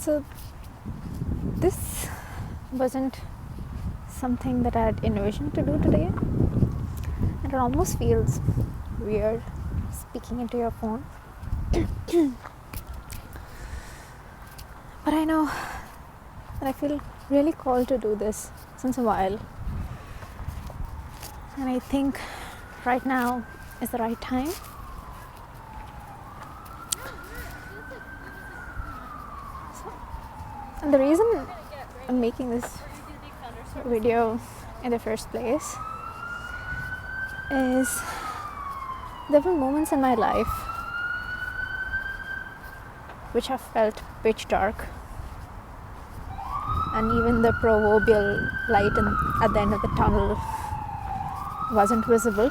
So this wasn't something that I had envisioned to do today, and it almost feels weird speaking into your phone. But I know that I feel really called to do this since a while, and I think right now is the right time. And the reason I'm making this video in the first place is there were moments in my life which have felt pitch dark, and even the proverbial light at the end of the tunnel wasn't visible.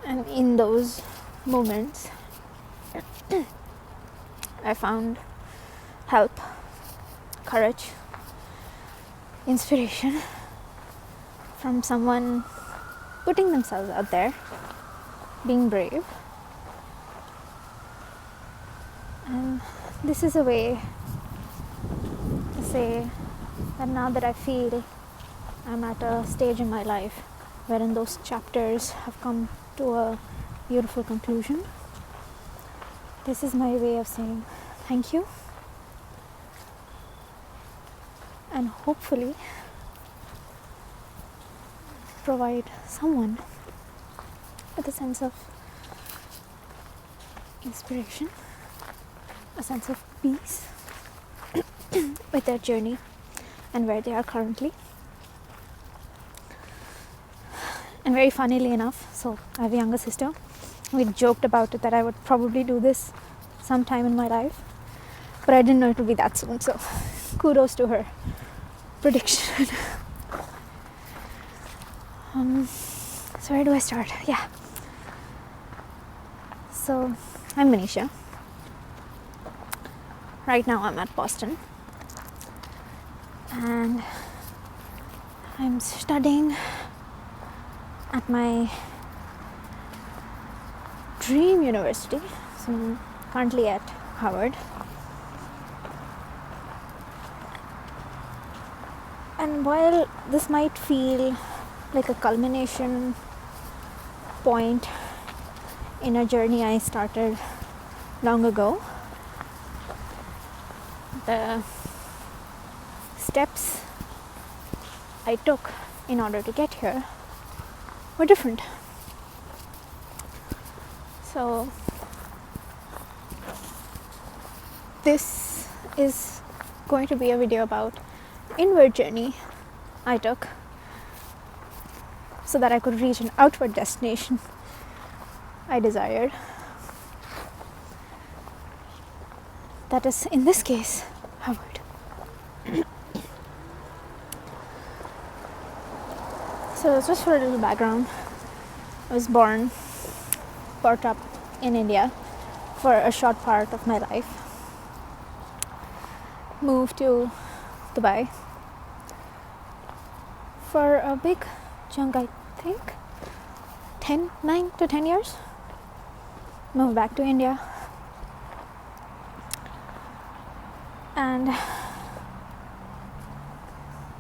And in those moments I found help, courage, inspiration from someone putting themselves out there, being brave. And this is a way to say that now that I feel I'm at a stage in my life wherein those chapters have come to a beautiful conclusion, this is my way of saying thank you, and hopefully provide someone with a sense of inspiration, a sense of peace with their journey and where they are currently. And very funnily enough, so I have a younger sister. We joked about it that I would probably do this sometime in my life, but I didn't know it would be that soon, so kudos to her prediction. So where do I start? Yeah. So I'm Mahnisaa. Right now I'm at Boston, and I'm studying at my dream university. So I'm currently at Harvard. And while this might feel like a culmination point in a journey I started long ago, the steps I took in order to get here were different. So this is going to be a video about inward journey I took so that I could reach an outward destination I desired. That is, in this case, Harvard. So just for a little background, I was brought up in India for a short part of my life. Moved to Dubai for a big chunk, I think 9 to 10 years. Moved back to India, and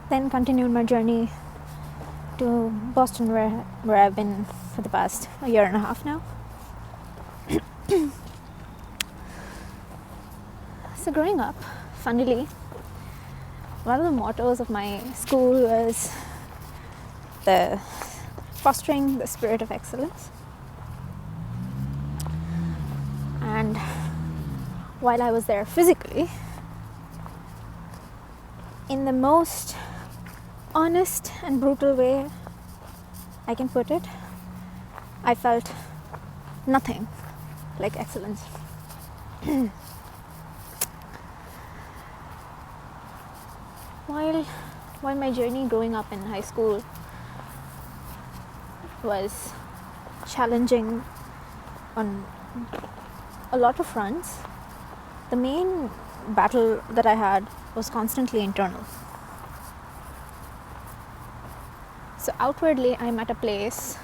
then continued my journey to Boston, where I've been for the past a year and a half now. So growing up, funnily, one of the mottos of my school was fostering the spirit of excellence. And while I was there physically, in the most honest and brutal way I can put it, I felt nothing like excellence. While my journey growing up in high school was challenging on a lot of fronts, the main battle that I had was constantly internal. So outwardly, I'm at a place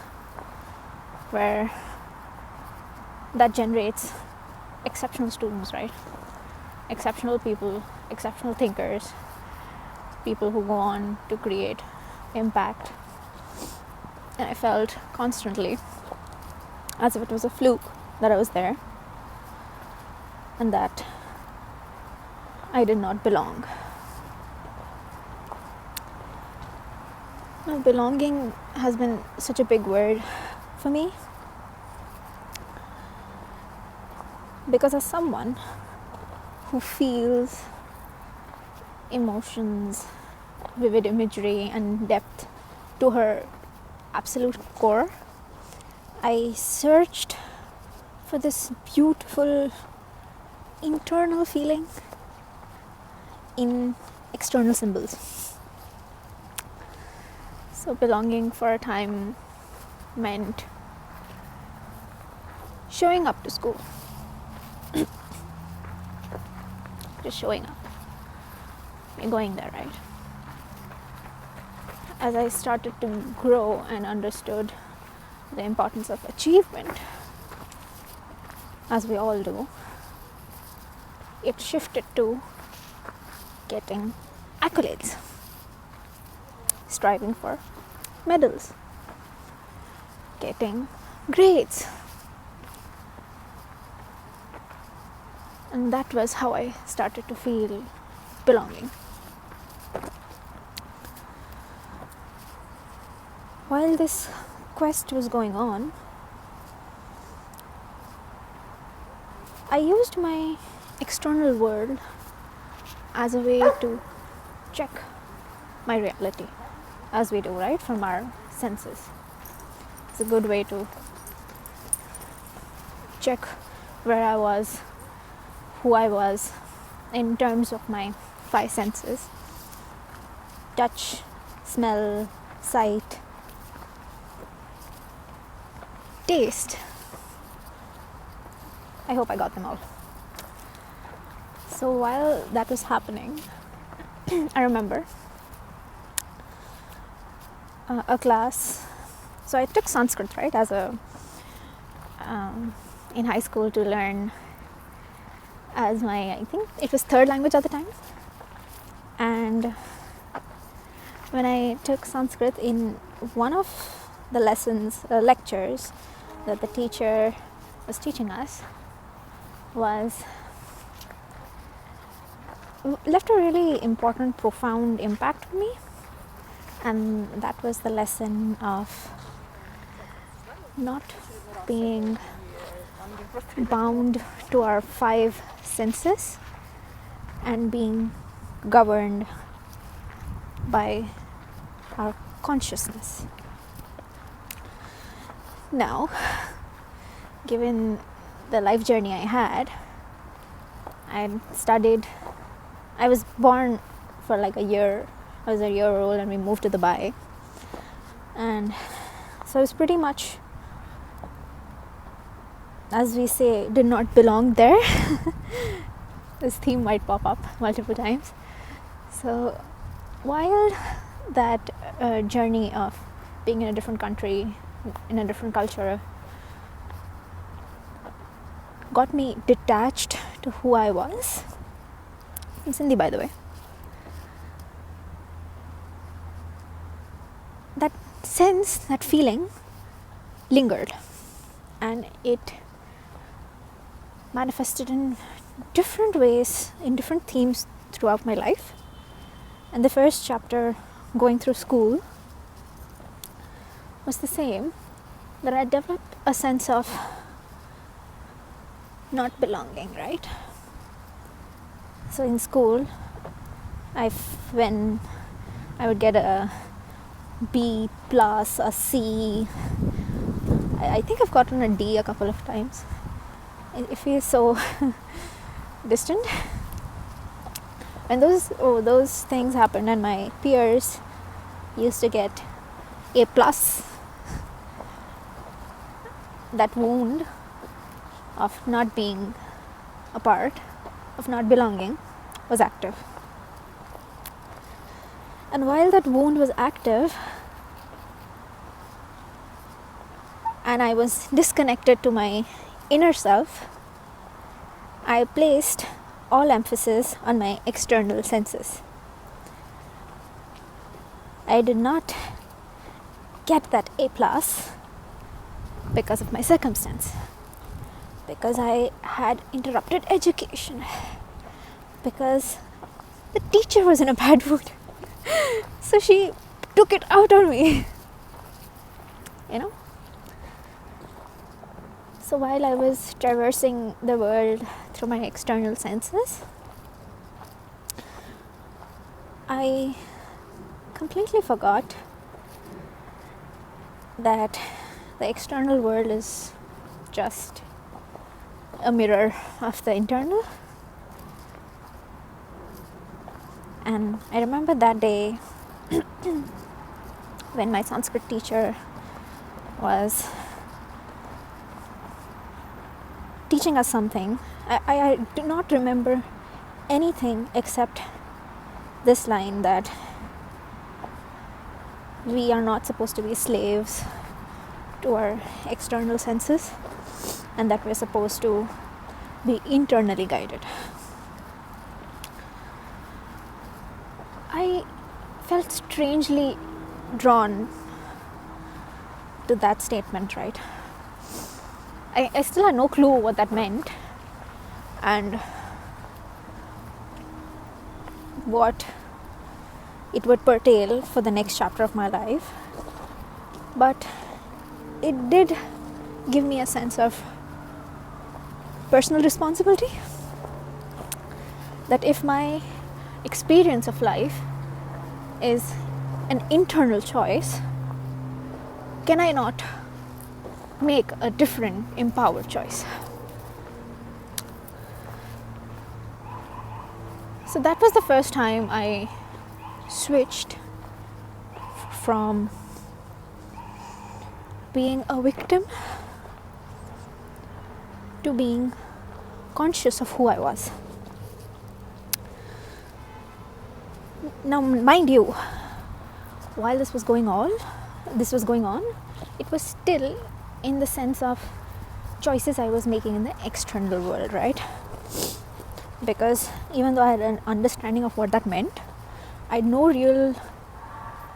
where that generates exceptional students, right? exceptional people, exceptional thinkers, people who go on to create impact. And I felt constantly as if it was a fluke that I was there and that I did not belong. Now, belonging has been such a big word for me because as someone who feels emotions, vivid imagery and depth to her absolute core, I searched for this beautiful internal feeling in external symbols. So belonging for a time meant showing up to school. Just showing up. You're going there, right? As I started to grow and understood the importance of achievement, as we all do, it shifted to getting accolades, striving for medals, getting grades. And that was how I started to feel belonging. While this quest was going on, I used my external world as a way to check my reality, as we do, right, from our senses. It's a good way to check where I was, who I was, in terms of my 5 senses: touch, smell, sight, taste. I hope I got them all. So while that was happening, I remember a class. So I took Sanskrit, right, as a in high school to learn as my, I think it was 3rd language at the time. And when I took Sanskrit, in one of the lessons, lectures that the teacher was teaching us, left a really important, profound impact on me. And that was the lesson of not being bound to our 5 senses and being governed by our consciousness. Now, given the life journey I had, I was born for like a year. I was a year old and we moved to Dubai. And so I was pretty much, as we say, did not belong there. This theme might pop up multiple times. So while that journey of being in a different country, in a different culture, got me detached to who I was. In Sindhi, by the way. That sense, that feeling lingered, and it manifested in different ways, in different themes throughout my life. And the first chapter, going through school, was the same, that I developed a sense of not belonging, right? So in school, when I would get a B plus, a C, I think I've gotten a D a couple of times. It feels so distant. And those things happened, and my peers used to get A plus. That wound of not being a part, of not belonging, was active. And while that wound was active, and I was disconnected to my inner self, I placed all emphasis on my external senses. I did not get that A plus because of my circumstance, because I had interrupted education, because the teacher was in a bad mood. So she took it out on me, you know. So while I was traversing the world through my external senses, I completely forgot that the external world is just a mirror of the internal. And I remember that day when my Sanskrit teacher was teaching us something. I do not remember anything except this line that we are not supposed to be slaves to our external senses, and that we're supposed to be internally guided. I felt strangely drawn to that statement, right? I still had no clue what that meant and what it would pertain for the next chapter of my life, but it did give me a sense of personal responsibility, that if my experience of life is an internal choice, can I not make a different, empowered choice? So that was the first time I switched from being a victim to being conscious of who I was. Now, mind you, while this was going on, it was still in the sense of choices I was making in the external world, right? Because even though I had an understanding of what that meant, I had no real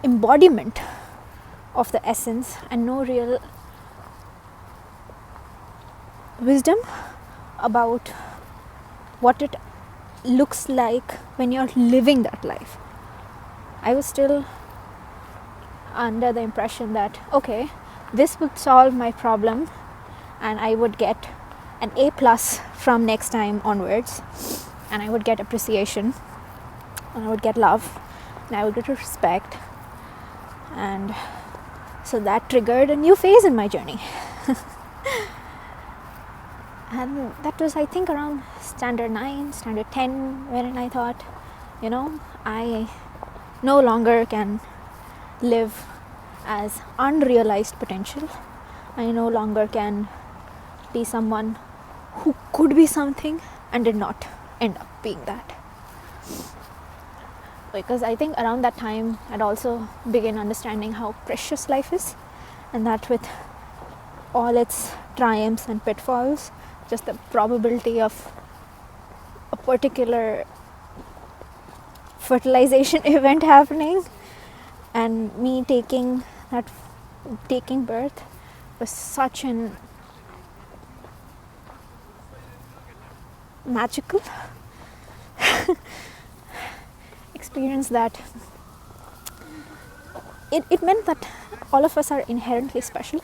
embodiment of the essence and no real wisdom about what it looks like when you're living that life. I was still under the impression that, okay, this would solve my problem and I would get an A plus from next time onwards, and I would get appreciation, and I would get love, and I would get respect. And so that triggered a new phase in my journey. And that was, I think, around standard 9, standard 10, wherein I thought, I no longer can live as unrealized potential. I no longer can be someone who could be something and did not end up being that. Because I think around that time I'd also begun understanding how precious life is, and that with all its triumphs and pitfalls, just the probability of a particular fertilization event happening and me taking birth was such an magical experience that it meant that all of us are inherently special.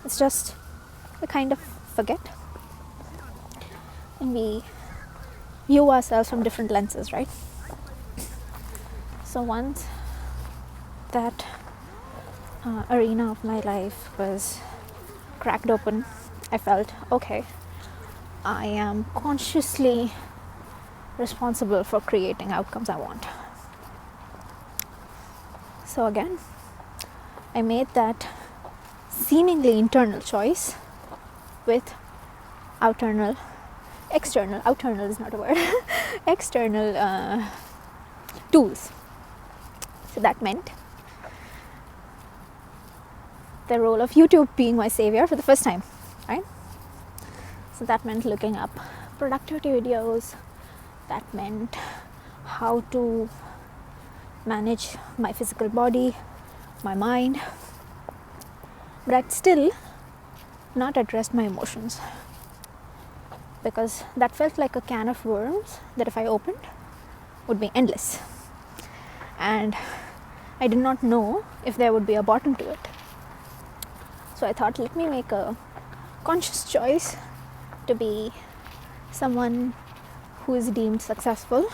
It's just we kind of forget, and we view ourselves from different lenses, right? So once that arena of my life was cracked open, I felt, okay, I am consciously responsible for creating outcomes I want. So again, I made that seemingly internal choice with external is not a word, external tools. So that meant the role of YouTube being my savior for the first time, right? So that meant looking up productivity videos. That meant how to manage my physical body, my mind, but I'd still not addressed my emotions, because that felt like a can of worms that if I opened would be endless, and I did not know if there would be a bottom to it. So I thought, let me make a conscious choice to be someone who is deemed successful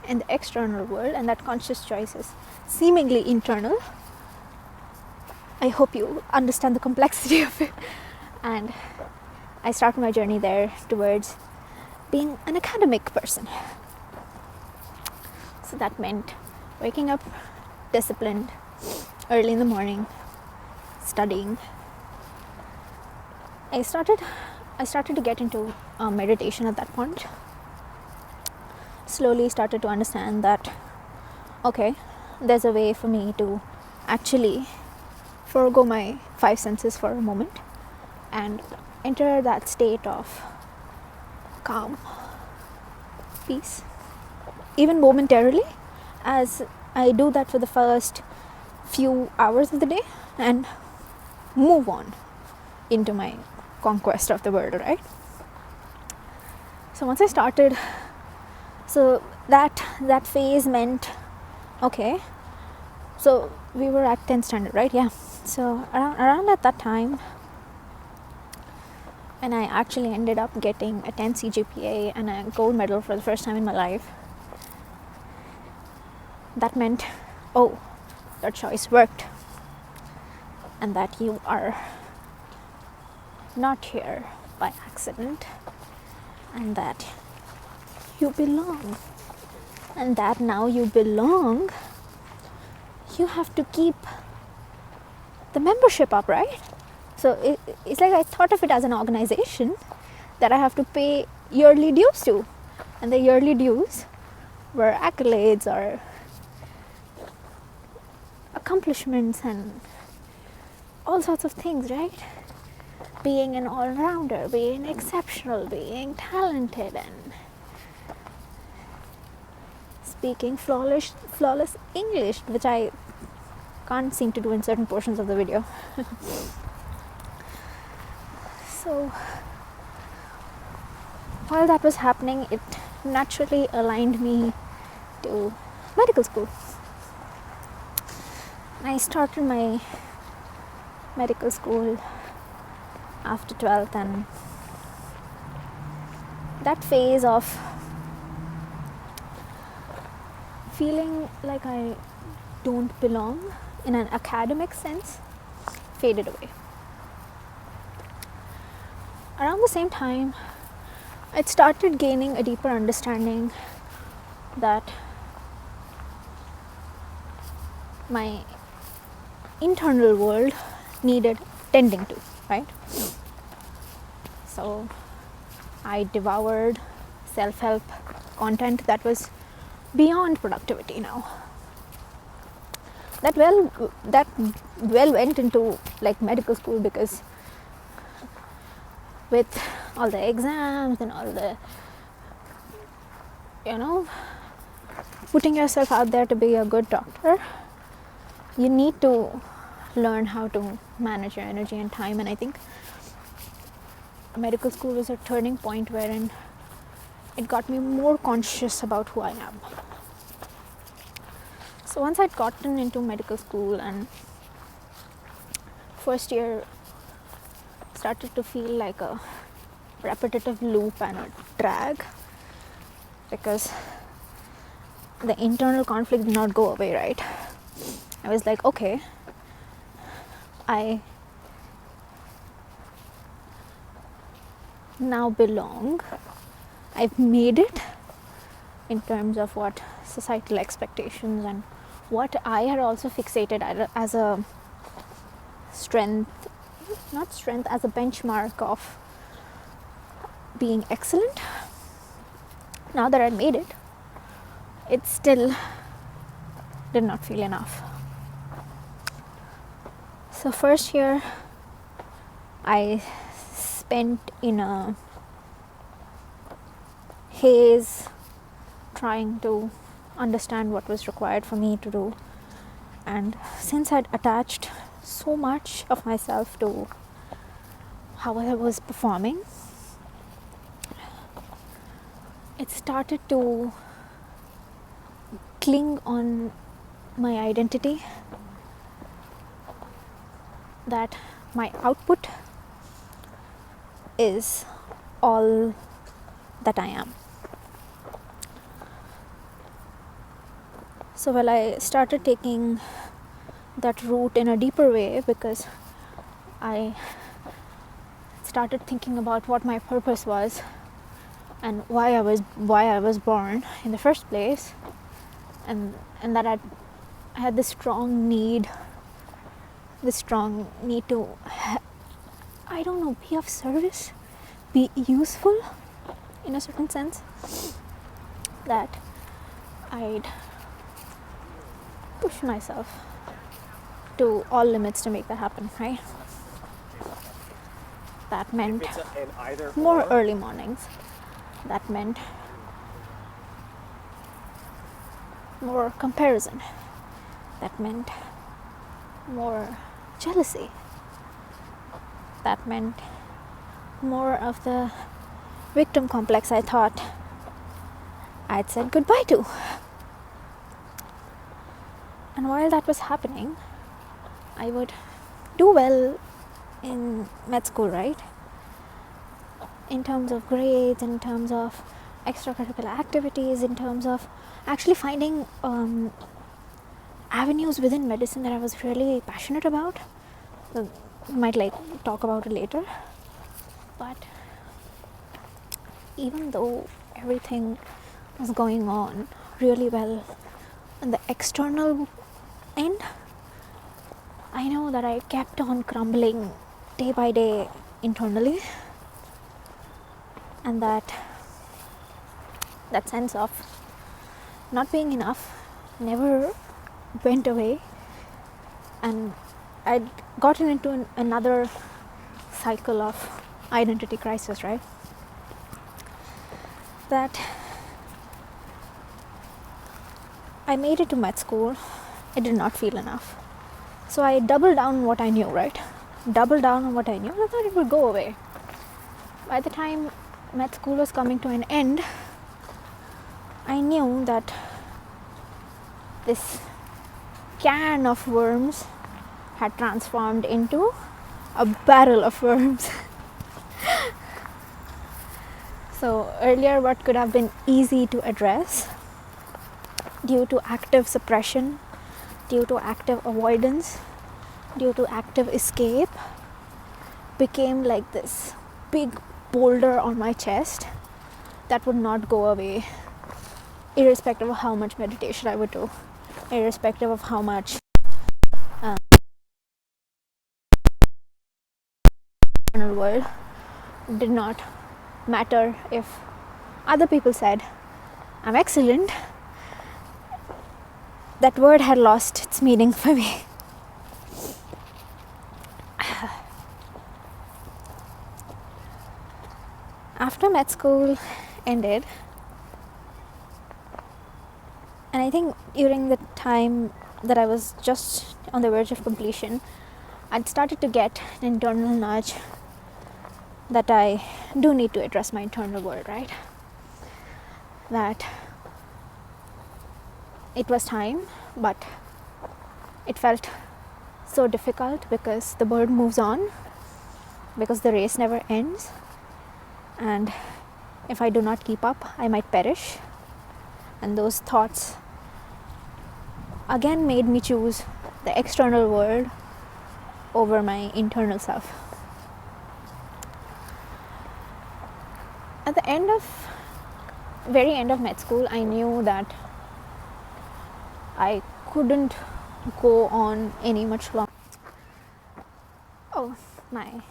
in the external world, and that conscious choice is seemingly internal. I hope you understand the complexity of it. And I started my journey there towards being an academic person. So that meant waking up disciplined early in the morning, studying. I started to get into meditation at that point. Slowly started to understand that, okay, there's a way for me to actually forego my five senses for a moment and enter that state of calm, peace, even momentarily, as I do that for the first few hours of the day and move on into my conquest of the world, right? So once I started, so that phase meant, okay, so we were at 10th standard, right? Yeah. So around at that time, and I actually ended up getting a 10 CGPA and a gold medal for the first time in my life. That meant, oh, your choice worked, and that you are not here by accident, and that you belong, and that now you belong, you have to keep the membership up, right? So it's like I thought of it as an organization that I have to pay yearly dues to, and the yearly dues were accolades or accomplishments and all sorts of things, right? Being an all-rounder, being exceptional, being talented, and speaking flawless English, which I can't seem to do in certain portions of the video. So while that was happening, it naturally aligned me to medical school. I started my medical school after 12th, and that phase of feeling like I don't belong in an academic sense faded away. Around the same time, I started gaining a deeper understanding that my internal world needed tending to, right? So I devoured self-help content that was beyond productivity now. That well went into like medical school, because with all the exams and all the, putting yourself out there to be a good doctor, you need to learn how to manage your energy and time. And I think medical school was a turning point wherein it got me more conscious about who I am. So once I'd gotten into medical school, and first year started to feel like a repetitive loop and a drag, because the internal conflict did not go away, right? I was like, okay, I now belong. I've made it in terms of what societal expectations and what I had also fixated as a strength, as a benchmark of being excellent. Now that I'd made it, it still did not feel enough. So first year I spent in a haze trying to understand what was required for me to do. And since I'd attached so much of myself to how I was performing, it started to cling on my identity, that my output is all that I am. So while I started taking that route in a deeper way, because I started thinking about what my purpose was and why I was born in the first place, and that I had this strong need to I don't know, be of service, be useful in a certain sense, that I'd push myself to all limits to make that happen, right? That meant more early mornings. That meant more comparison. That meant more jealousy. That meant more of the victim complex I thought I'd said goodbye to. And while that was happening, I would do well in med school, right? In terms of grades, in terms of extracurricular activities, in terms of actually finding avenues within medicine that I was really passionate about. We might talk about it later. But even though everything was going on really well on the external end, I know that I kept on crumbling day by day internally, and that sense of not being enough never went away, and I'd gotten into another cycle of identity crisis, right? That I made it to med school, I did not feel enough. So I doubled down on what I knew, right? Doubled down on what I knew. I thought it would go away. By the time med school was coming to an end, I knew that this can of worms had transformed into a barrel of worms. So earlier, what could have been easy to address due to active suppression, due to active avoidance, due to active escape, became like this big boulder on my chest that would not go away, irrespective of how much meditation I would do, irrespective of how much world. It did not matter if other people said I'm excellent. That word had lost its meaning for me. After med school ended, and I think during the time that I was just on the verge of completion, I'd started to get an internal nudge that I do need to address my internal world, right? That it was time, but it felt so difficult because the bird moves on, because the race never ends, and if I do not keep up, I might perish. And those thoughts again made me choose the external world over my internal self. At the very end of med school, I knew that I couldn't go on any much longer. Oh, my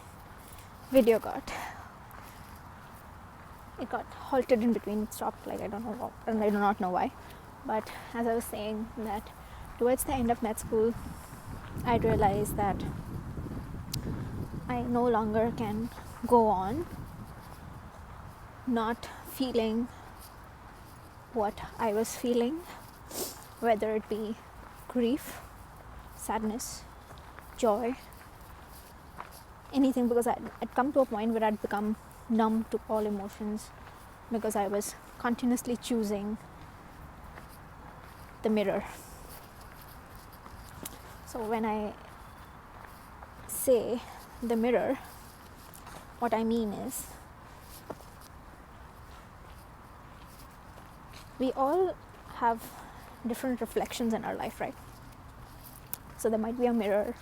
video got halted in between, stopped, I don't know what, and I do not know why. But as I was saying, that towards the end of med school, I realized that I no longer can go on not feeling what I was feeling, whether it be grief, sadness, joy, anything, because I'd come to a point where I'd become numb to all emotions because I was continuously choosing the mirror. So when I say the mirror, what I mean is we all have different reflections in our life, right? So there might be a mirror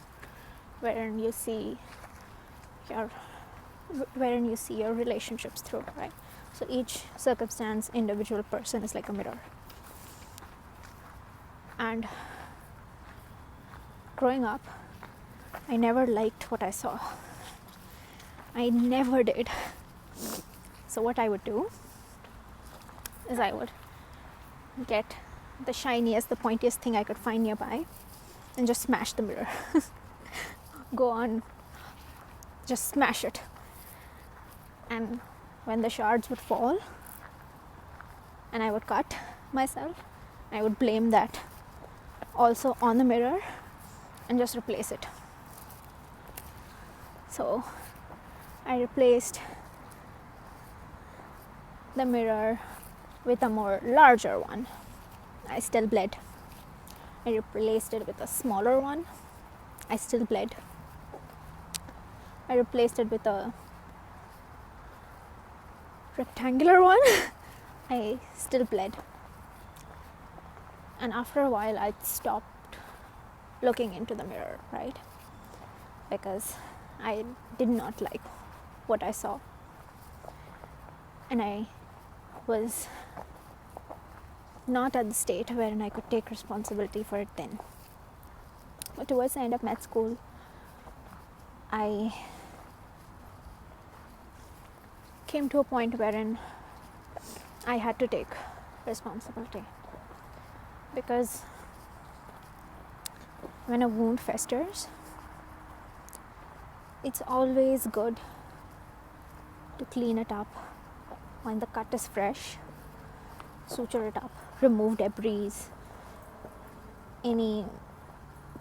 wherein you see your relationships through, right? So each circumstance, individual person is like a mirror. And growing up, I never liked what I saw. I never did. So what I would do is I would get the shiniest, the pointiest thing I could find nearby and just smash the mirror. Go on, just smash it. And when the shards would fall and I would cut myself, I would blame that also on the mirror and just replace it. So I replaced the mirror with a more larger one. I still bled. I replaced it with a smaller one. I still bled. I replaced it with a rectangular one. I still bled. And after a while, I stopped looking into the mirror, right? Because I did not like what I saw. And I was not at the state wherein I could take responsibility for it then. But towards the end of med school, I came to a point wherein I had to take responsibility. Because when a wound festers, it's always good to clean it up when the cut is fresh, suture it up, remove debris, any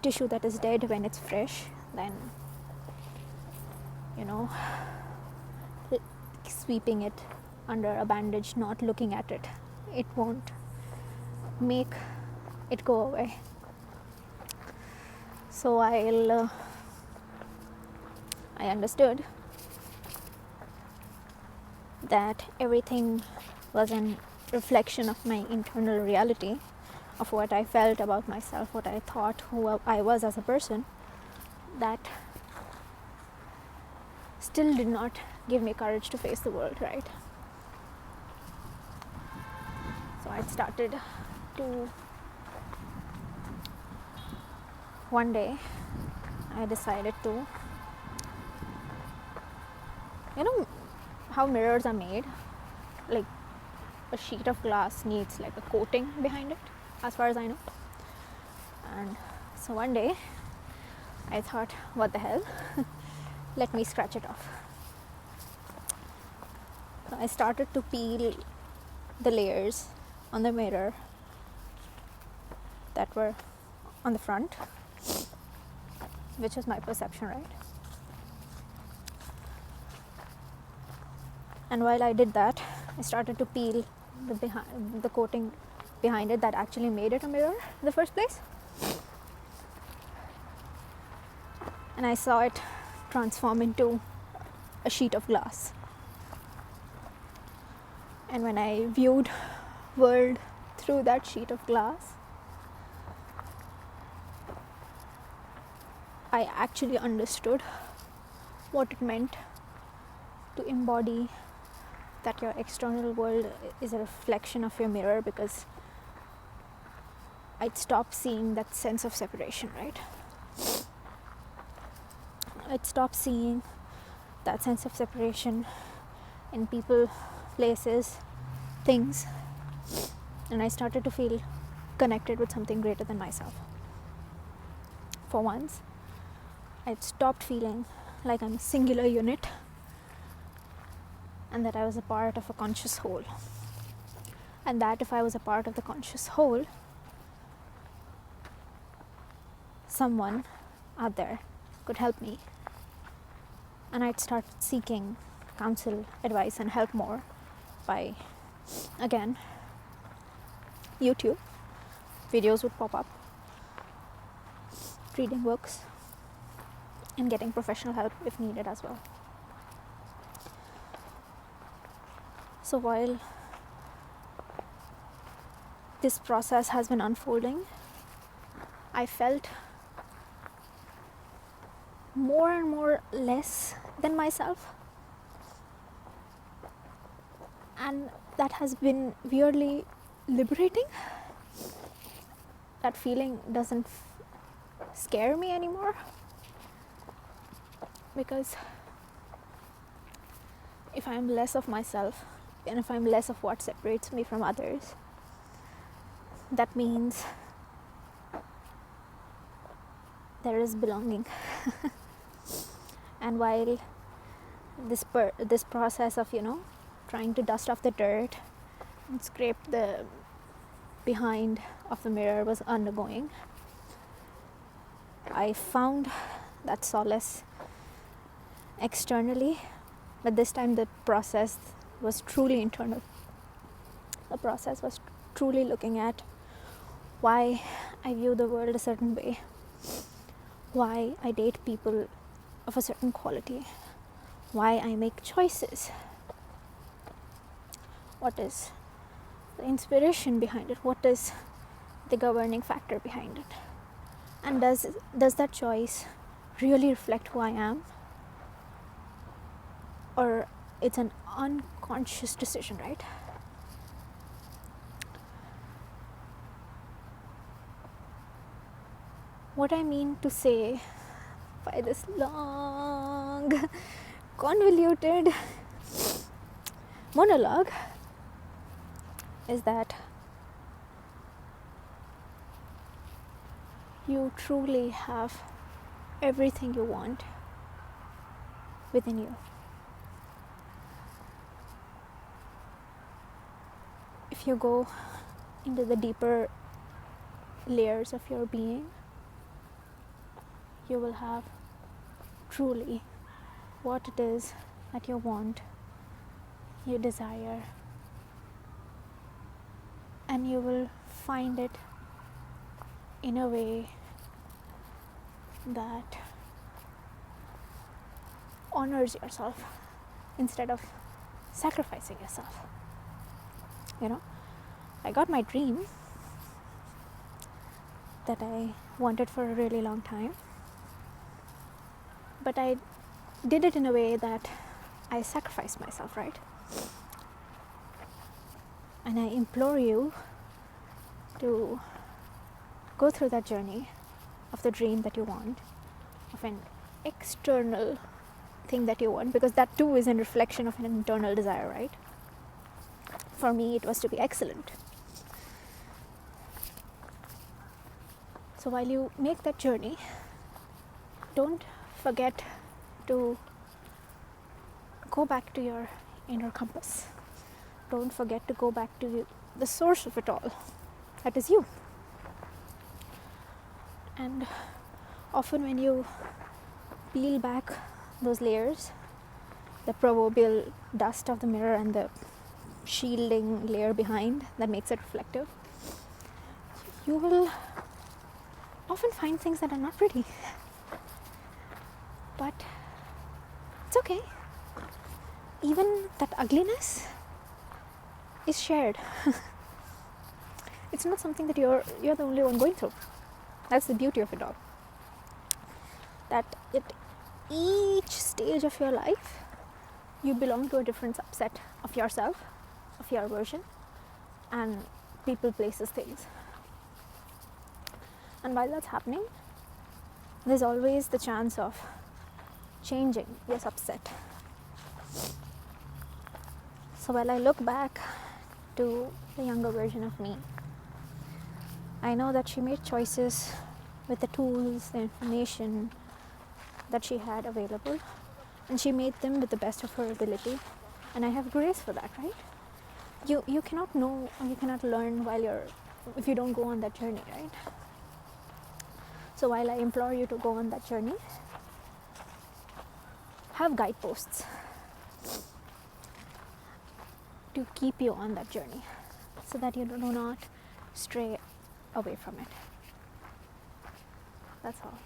tissue that is dead when it's fresh, then sweeping it under a bandage, not looking at it, it won't make it go away. So I understood that everything was a reflection of my internal reality, of what I felt about myself, what I thought, who I was as a person, that still did not give me courage to face the world, right? So I started to, one day I decided to, how mirrors are made, like a sheet of glass needs like a coating behind it, as far as I know. And so one day I thought, what the hell, let me scratch it off. So I started to peel the layers on the mirror that were on the front, which is my perception, right? And while I did that, I started to peel the coating behind it that actually made it a mirror in the first place. And I saw it transform into a sheet of glass. And when I viewed world through that sheet of glass, I actually understood what it meant to embody that your external world is a reflection of your mirror, because I'd stopped seeing that sense of separation, right? I'd stopped seeing that sense of separation in people, places, things, and I started to feel connected with something greater than myself. For once, I'd stopped feeling like I'm a singular unit and that I was a part of a conscious whole. and that if I was a part of the conscious whole, someone out there could help me, and I'd start seeking counsel, advice, and help more by, again, YouTube. Videos would pop up, reading books, and getting professional help if needed as well. So while this process has been unfolding, I felt more and more less than myself, and that has been weirdly liberating. That feeling doesn't scare me anymore, because if I'm less of myself and if I'm less of what separates me from others, that means there is belonging. And while this process of trying to dust off the dirt and scrape the behind of the mirror was undergoing, I found that solace externally, but this time the process was truly internal. The process was truly looking at why I view the world a certain way, why I date people of a certain quality, why I make choices, what is the inspiration behind it, what is the governing factor behind it, and does that choice really reflect who I am, or it's an unconscious decision, right? What I mean to say by this long, convoluted monologue is that you truly have everything you want within you. If you go into the deeper layers of your being, you will have truly what it is that you want, you desire, and you will find it in a way that honors yourself instead of sacrificing yourself. I got my dream that I wanted for a really long time, but I did it in a way that I sacrificed myself, right? And I implore you to go through that journey of the dream that you want, of an external thing that you want, because that too is a reflection of an internal desire, right? For me, it was to be excellent. So while you make that journey, don't forget to go back to your inner compass. Don't forget to go back to the source of it all, that is you. And often when you peel back those layers, the proverbial dust of the mirror and the shielding layer behind that makes it reflective, you will often find things that are not pretty. But it's okay. Even that ugliness is shared. It's not something that you're the only one going through. That's the beauty of it all. That at each stage of your life, you belong to a different subset of yourself, of your version, and people, places, things. And while that's happening, there's always the chance of changing your subset. So while I look back to the younger version of me, I know that she made choices with the tools, the information that she had available, and she made them with the best of her ability, and I have grace for that, right? you cannot know, or you cannot learn if you don't go on that journey, right? So while I implore you to go on that journey, have guideposts to keep you on that journey so that you do not stray away from it. That's all.